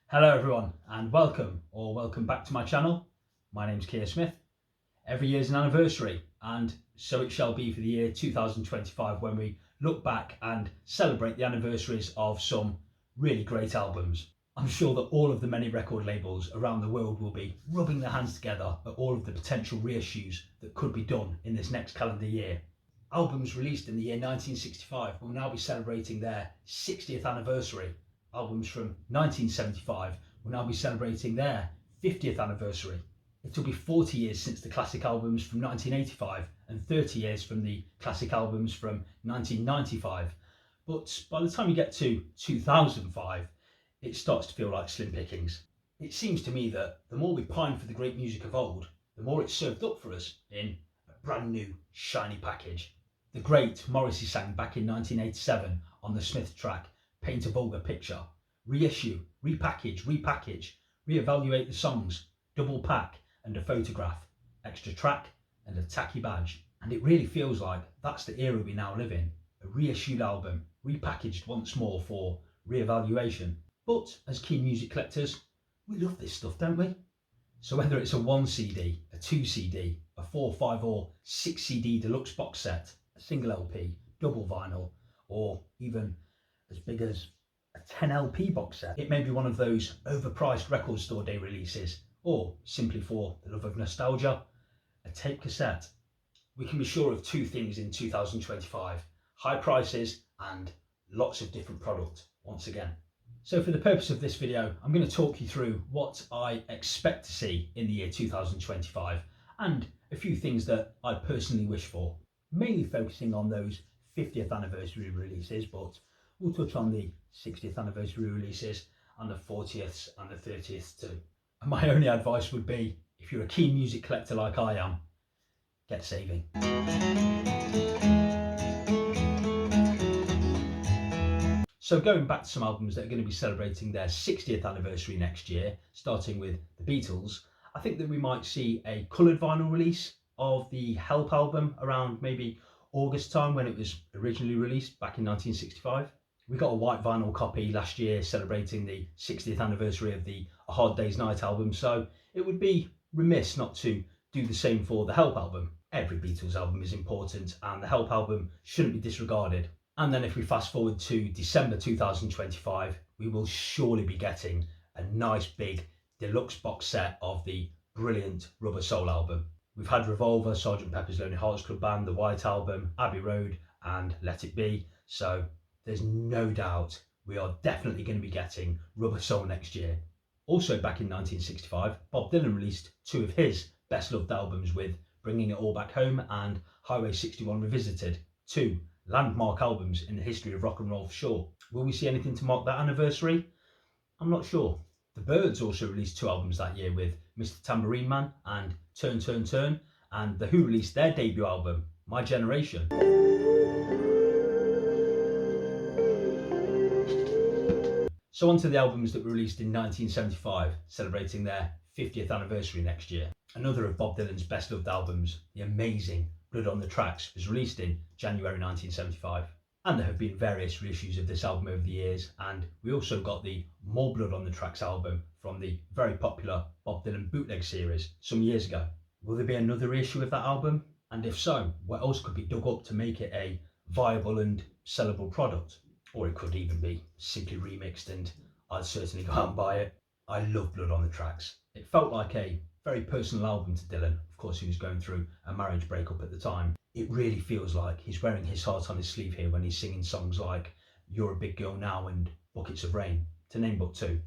Hello everyone and welcome back to my channel. My name's Keir Smith. Every year is an anniversary and so it shall be for the year 2025 when we look back and celebrate the anniversaries of some really great albums. I'm sure that all of the many record labels around the world will be rubbing their hands together at all of the potential reissues that could be done in this next calendar year. Albums released in the year 1965 will now be celebrating their 60th anniversary. Albums from 1975 will now be celebrating their 50th anniversary. It'll be 40 years since the classic albums from 1985 and 30 years from the classic albums from 1995. But by the time you get to 2005, it starts to feel like slim pickings. It seems to me that the more we pine for the great music of old, the more it's served up for us in a brand new, shiny package. The great Morrissey sang back in 1987 on the Smith track Paint a Vulgar Picture. Reissue, repackage, reevaluate the songs, double pack and a photograph, extra track and a tacky badge. And it really feels like that's the era we now live in. A reissued album, repackaged once more for reevaluation. But as keen music collectors, we love this stuff, don't we? So whether it's a 1 CD, a 2 CD, a 4, 5 or 6 CD deluxe box set, a single LP, double vinyl, or even as big as a 10 LP box set. It may be one of those overpriced record store day releases, or simply for the love of nostalgia, a tape cassette. We can be sure of two things in 2025, high prices and lots of different product once again. So for the purpose of this video, I'm going to talk you through what I expect to see in the year 2025 and a few things that I personally wish for, mainly focusing on those 50th anniversary releases, but we'll touch on the 60th anniversary releases and the 40th and the 30th too. And my only advice would be, if you're a keen music collector like I am, get saving. So going back to some albums that are going to be celebrating their 60th anniversary next year, starting with the Beatles, I think that we might see a coloured vinyl release of the Help album around maybe August time when it was originally released back in 1965. We got a white vinyl copy last year celebrating the 60th anniversary of the A Hard Day's Night album, so it would be remiss not to do the same for the Help album. Every Beatles album is important and the Help album shouldn't be disregarded. And then if we fast forward to December 2025, we will surely be getting a nice big deluxe box set of the brilliant Rubber Soul album. We've had Revolver, Sgt. Pepper's Lonely Hearts Club Band, The White Album, Abbey Road and Let It Be, so there's no doubt we are definitely going to be getting Rubber Soul next year. Also back in 1965, Bob Dylan released two of his best loved albums with Bringing It All Back Home and Highway 61 Revisited, two landmark albums in the history of rock and roll for sure. Will we see anything to mark that anniversary? I'm not sure. The Byrds also released two albums that year with Mr. Tambourine Man and Turn Turn Turn, and The Who released their debut album, My Generation. So on to the albums that were released in 1975, celebrating their 50th anniversary next year. Another of Bob Dylan's best loved albums, the amazing Blood on the Tracks, was released in January 1975. And there have been various reissues of this album over the years, and we also got the More Blood on the Tracks album from the very popular Bob Dylan bootleg series some years ago. Will there be another reissue of that album? And if so, what else could be dug up to make it a viable and sellable product? Or it could even be simply remixed and I'd certainly go out and buy it. I love Blood on the Tracks. It felt like a very personal album to Dylan. Of course, he was going through a marriage breakup at the time. It really feels like he's wearing his heart on his sleeve here when he's singing songs like You're a Big Girl Now and Buckets of Rain, to name but two.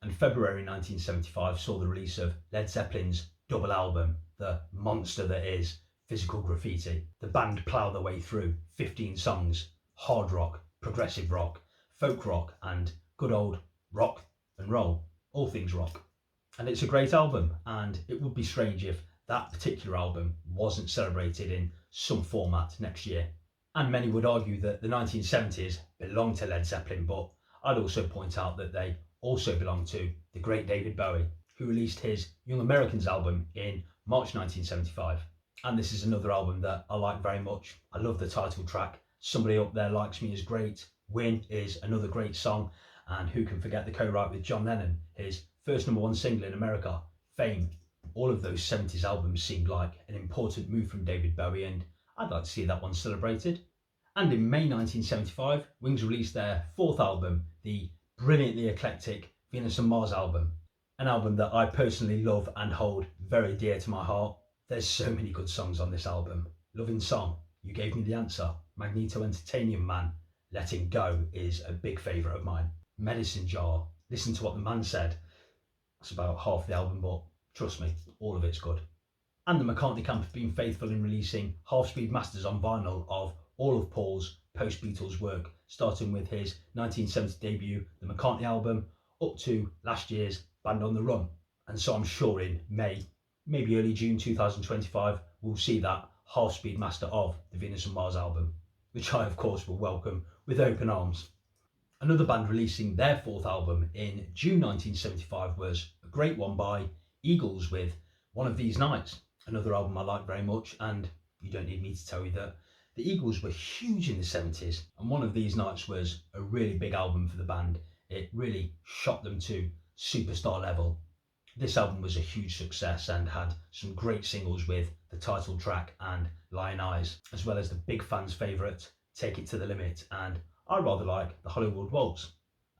And February 1975 saw the release of Led Zeppelin's double album, the monster that is Physical Graffiti. The band plough their way through 15 songs, hard rock, progressive rock, folk rock and good old rock and roll, all things rock. And it's a great album, and it would be strange if that particular album wasn't celebrated in some format next year. And many would argue that the 1970s belonged to Led Zeppelin, but I'd also point out that they also belong to the great David Bowie, who released his Young Americans album in March 1975. And this is another album that I like very much. I love the title track. Somebody Up There Likes Me is great. Win is another great song. And who can forget the co-write with John Lennon, his first #1 single in America, Fame. All of those 70s albums seemed like an important move from David Bowie, and I'd like to see that one celebrated. And in May 1975, Wings released their fourth album, the brilliantly eclectic Venus and Mars album, an album that I personally love and hold very dear to my heart. There's so many good songs on this album. Loving Song, You Gave Me the Answer, Magneto Entertainium Man, Letting Go is a big favourite of mine. Medicine Jar, Listen to What the Man Said. That's about half the album, but trust me, all of it's good. And the McCartney camp have been faithful in releasing half-speed masters on vinyl of all of Paul's post-Beatles work, starting with his 1970 debut, the McCartney album, up to last year's Band on the Run. And so I'm sure in May, maybe early June 2025, we'll see that half-speed master of the Venus and Mars album, which I of course will welcome with open arms. Another band releasing their fourth album in June 1975 was a great one by Eagles with One of These Nights, another album I like very much, and you don't need me to tell you that the Eagles were huge in the 70s, and One of These Nights was a really big album for the band. It really shot them to superstar level. This album was a huge success and had some great singles with the title track and Lion Eyes, as well as the big fans' favourite, Take It to the Limit, and I rather like the Hollywood Waltz.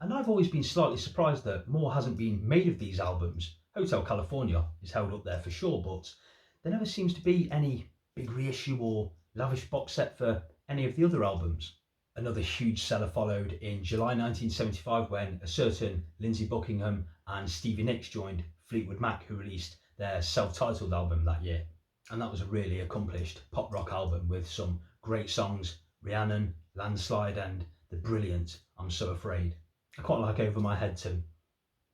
And I've always been slightly surprised that more hasn't been made of these albums. Hotel California is held up there for sure, but there never seems to be any big reissue or lavish box set for any of the other albums. Another huge seller followed in July 1975 when a certain Lindsey Buckingham and Stevie Nicks joined Fleetwood Mac, who released their self-titled album that year. And that was a really accomplished pop rock album with some great songs, Rhiannon, Landslide, and the brilliant I'm So Afraid. I quite like Over My Head too.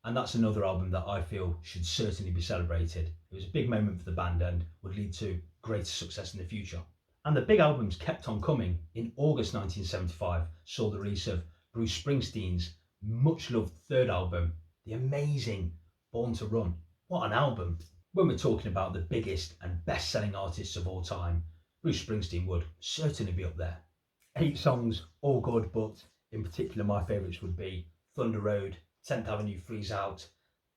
And that's another album that I feel should certainly be celebrated. It was a big moment for the band and would lead to greater success in the future. And the big albums kept on coming. In August 1975 saw the release of Bruce Springsteen's much loved third album, the amazing Born to Run. What an album! When we're talking about the biggest and best selling artists of all time, Bruce Springsteen would certainly be up there. 8 songs, all good, but in particular my favourites would be Thunder Road, 10th Avenue Freeze Out,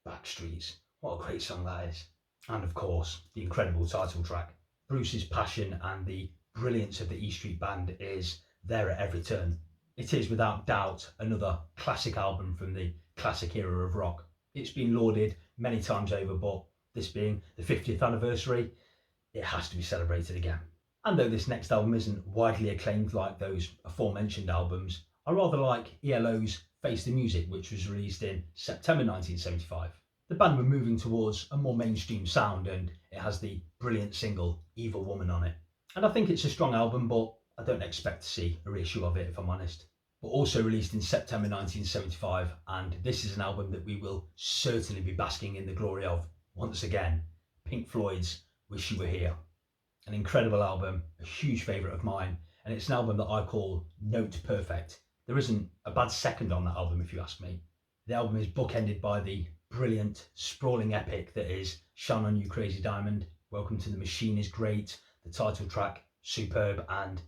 Backstreets. What a great song that is. And of course, the incredible title track. Bruce's passion and the brilliance of the E Street Band is there at every turn. It is without doubt another classic album from the classic era of rock. It's been lauded many times over, but this being the 50th anniversary, it has to be celebrated again. And though this next album isn't widely acclaimed like those aforementioned albums, I rather like ELO's Face the Music, which was released in September 1975. The band were moving towards a more mainstream sound, and it has the brilliant single Evil Woman on it. And I think it's a strong album, but I don't expect to see a reissue of it if I'm honest. But also released in September 1975, and this is an album that we will certainly be basking in the glory of once again, Pink Floyd's Wish You Were Here. An incredible album, a huge favourite of mine, and it's an album that I call note perfect. There isn't a bad second on that album if you ask me. The album is bookended by the brilliant, sprawling epic that is Shine On You Crazy Diamond. Welcome to the Machine is great, the title track, superb, and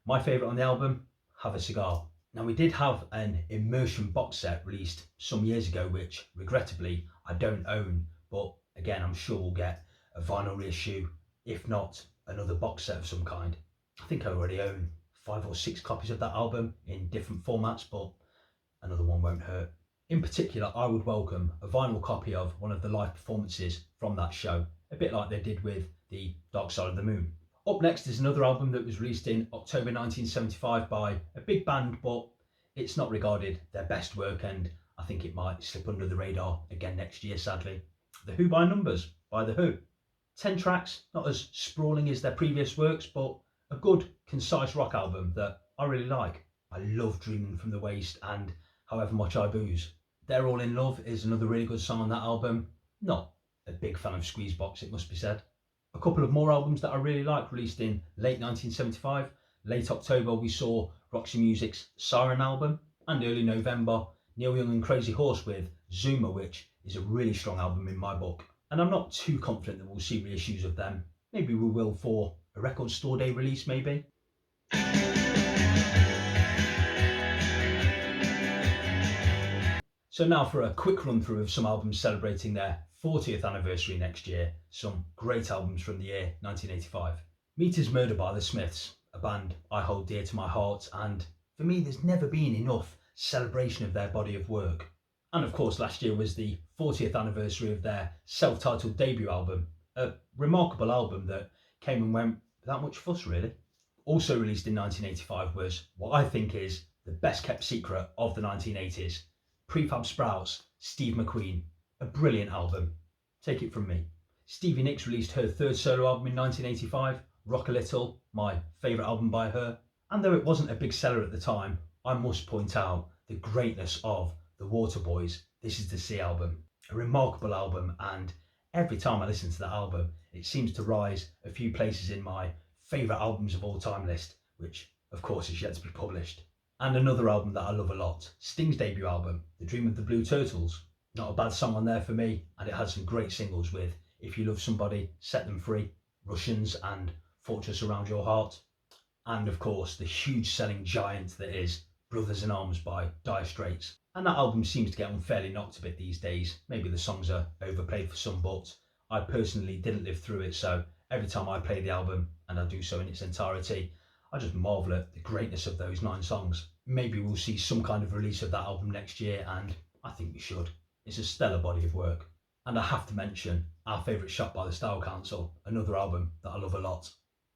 my favourite on the album, Have a Cigar. Now we did have an immersion box set released some years ago, which regrettably I don't own, but again I'm sure we'll get a vinyl reissue, if not another box set of some kind. I think I already own 5 or 6 copies of that album in different formats, but another one won't hurt. In particular, I would welcome a vinyl copy of one of the live performances from that show, a bit like they did with the Dark Side of the Moon. Up next is another album that was released in October 1975 by a big band, but it's not regarded their best work, and I think it might slip under the radar again next year, sadly. The Who by Numbers by The Who. 10 tracks, not as sprawling as their previous works, but a good, concise rock album that I really like. I love Dreaming from the Waist and However Much I Booze. They're All in Love is another really good song on that album. Not a big fan of Squeezebox, it must be said. A couple of more albums that I really like released in late 1975. Late October we saw Roxy Music's Siren album, and early November Neil Young and Crazy Horse with Zuma, which is a really strong album in my book. And I'm not too confident that we'll see reissues of them. Maybe we will for a record store day release maybe. So now for a quick run through of some albums celebrating their 40th anniversary next year, some great albums from the year 1985. Meat is Murder by the Smiths, a band I hold dear to my heart, and for me there's never been enough celebration of their body of work. And of course last year was the 40th anniversary of their self-titled debut album, a remarkable album that came and went without much fuss really. Also released in 1985 was what I think is the best kept secret of the 1980s, Prefab Sprouts, Steve McQueen, a brilliant album. Take it from me. Stevie Nicks released her third solo album in 1985, Rock a Little, my favourite album by her. And though it wasn't a big seller at the time, I must point out the greatness of the Waterboys' This Is the Sea album. A remarkable album, and every time I listen to that album, it seems to rise a few places in my favourite albums of all time list, which of course is yet to be published. And another album that I love a lot, Sting's debut album, The Dream of the Blue Turtles. Not a bad song on there for me, and it had some great singles with If You Love Somebody, Set Them Free, Russians and Fortress Around Your Heart. And of course the huge selling giant that is Brothers in Arms by Dire Straits. And that album seems to get unfairly knocked a bit these days. Maybe the songs are overplayed for some, but I personally didn't live through it, so every time I play the album, and I do so in its entirety, I just marvel at the greatness of those 9 songs. Maybe we'll see some kind of release of that album next year, and I think we should. It's a stellar body of work. And I have to mention our favourite Shot by the Style Council, another album that I love a lot.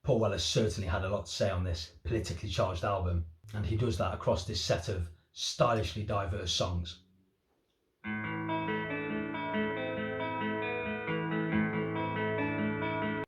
Paul Weller certainly had a lot to say on this politically charged album, and he does that across this set of stylishly diverse songs.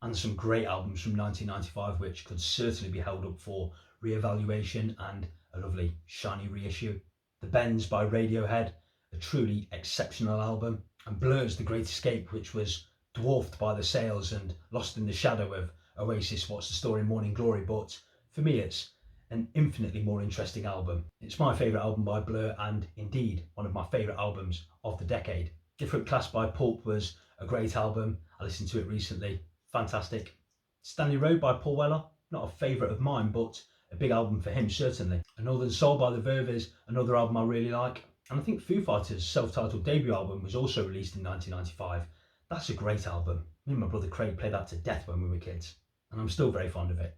And some great albums from 1995 which could certainly be held up for re-evaluation, and a lovely shiny reissue. The Bends by Radiohead, a truly exceptional album, and Blur's The Great Escape, which was dwarfed by the sales and lost in the shadow of Oasis' What's the Story, Morning Glory, but for me it's an infinitely more interesting album. It's my favourite album by Blur, and indeed one of my favourite albums of the decade. Different Class by Pulp was a great album, I listened to it recently, fantastic. Stanley Road by Paul Weller, not a favourite of mine, but a big album for him certainly. A Northern Soul by The Verve is another album I really like. And I think Foo Fighters' self-titled debut album was also released in 1995. That's a great album. Me and my brother Craig played that to death when we were kids, and I'm still very fond of it.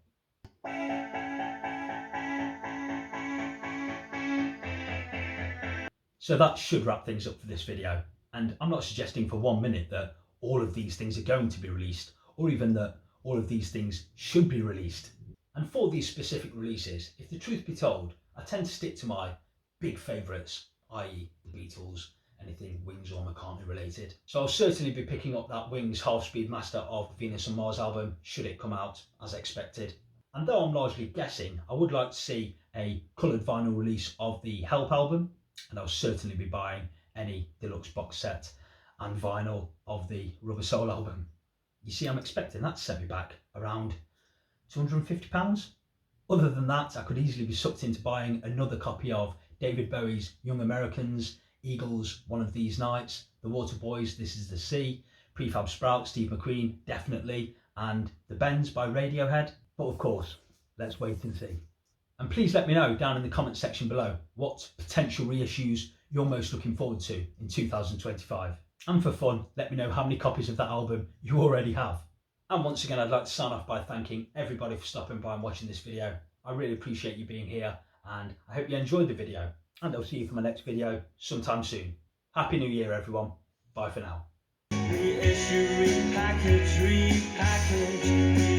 So that should wrap things up for this video. And I'm not suggesting for 1 minute that all of these things are going to be released, or even that all of these things should be released. And for these specific releases, if the truth be told, I tend to stick to my big favourites, i.e. the Beatles, anything Wings or McCartney related. So I'll certainly be picking up that Wings Half-Speed Master of the Venus and Mars album, should it come out, as expected. And though I'm largely guessing, I would like to see a coloured vinyl release of the Help album, and I'll certainly be buying any deluxe box set and vinyl of the Rubber Soul album. You see, I'm expecting that to set me back around £250. Other than that, I could easily be sucked into buying another copy of David Bowie's Young Americans, Eagles, One of These Nights, The Waterboys, This Is the Sea, Prefab Sprouts, Steve McQueen, definitely, and The Bends by Radiohead. But of course, let's wait and see. And please let me know down in the comments section below what potential reissues you're most looking forward to in 2025. And for fun, let me know how many copies of that album you already have. And once again, I'd like to sign off by thanking everybody for stopping by and watching this video. I really appreciate you being here, and I hope you enjoyed the video. And I'll see you for my next video sometime soon. Happy New Year, everyone. Bye for now. Reissue, repackage, repackage.